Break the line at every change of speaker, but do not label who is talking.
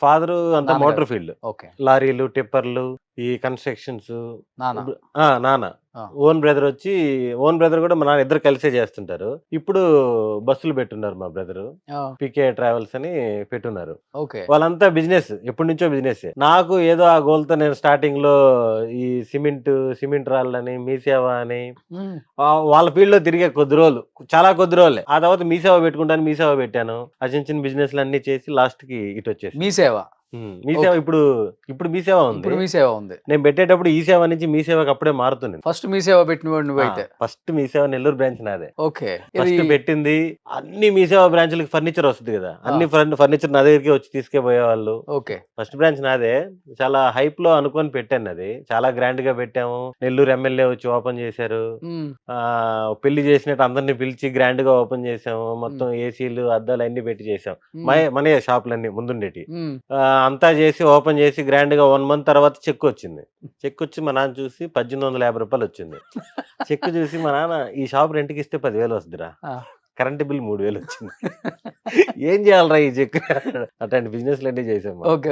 Father అంతా
నాన్నగారు.
Motor field.
Okay.
లారీలు, టిప్పర్లు, ఈ కన్‌స్ట్రక్షన్స్.
నాన్న.
నాన్న.
ఆ!
ఓన్ బ్రదర్ గూడా మా నాన్న ఇద్దరు కలిసే జేస్తుంటారు. ఇప్పుడు బస్సులు పెట్టున్నారు మా బ్రదరు.
ఆ!
పీకే ట్రావెల్స్ అని పెట్టున్నారు.
ఓకే.
వాళ్ళంతా బిజినెస్. ఎప్పటినుంచో బిజినెస్సే. నాకు ఏదో ఆ గోల్‌తో నేను స్టార్టింగ్‌లో ఈ సిమెంట్ రాళ్ళని, మీ సేవ అని
హ్మ్.
వాళ్ళ ఫీల్డ్‌లో తిరిగా కొద్ది రోజులు. చాలా కొద్ది రోజులే. ఆ తర్వాత మీ సేవ పెట్టుకుంటాను, మీ సేవ పెట్టాను. ఆ చిన్న చిన్న బిజినెస్‌లన్నీ చేసి లాస్ట్‌కి
మీ
ఇటొచ్చేసాను.
సేవ.
మీ సేవ
ఓకే.
ఇప్పుడు మీ సేవ ఉంది.
ఇప్పుడు మీ సేవ ఉంది.
నేను పెట్టేటప్పుడు ఈ సేవ నుంచి మీ సేవకి అప్పుడే మారుతున్నాను.
ఫస్ట్ మీ సేవ పెట్టినవాడు నువ్వైతే.
ఫస్ట్ మీ సేవ నెల్లూరు బ్రాంచ్ నాదే.
ఓకే. ఇది
ఫస్ట్ పెట్టింది అన్ని మీ సేవ బ్రాంచ్‌లకి ఫర్నిచర్ వస్తది గదా! అన్ని
ఆ!
ఫర్నిచర్ నా దగ్గరికే వచ్చి తీసుకుపోయేవాళ్ళు.
ఓకే.
ఫస్ట్ బ్రాంచ్ నాదే. చాలా హైప్‌లో అనుకోని పెట్టానది. చాలా గ్రాండ్‌గా పెట్టాము. నెల్లూరు ఎమ్మెల్యే వచ్చి ఓపెన్ చేశారు.
హ్మ్.
పెళ్లి చేసినట్టు అందరిని పిలిచి గ్రాండ్‌గా ఓపెన్ చేసాము.
హ్మ్.
మొత్తం ఏసీలు, అద్దాలు అన్నీ పెట్టి చేసాం.
హ్మ్.
మనయే షాపులన్నీ ముందుండేటియి.
హ్మ్.
అంతా చేసి ఓపెన్ చేసి గ్రాండ్‌గా 1 మంత్ తర్వాత చెక్కొచ్చింది. చెక్కొచ్చి మా నాన్న చూసి రూ. 1850 వచ్చింది. చెక్ చూసి మా నాన్న ఈ షాప్ రెంట్‌కిస్తే 10,000 వస్తదిరా.
ఆ!
కరెంట్ బిల్ 3000 వచ్చింది. ఏం చేయాలిరా ఈ చెక్ అట్లాంటి బిజినెస్‌లన్నీ చేసాం మనం.
ఓకే.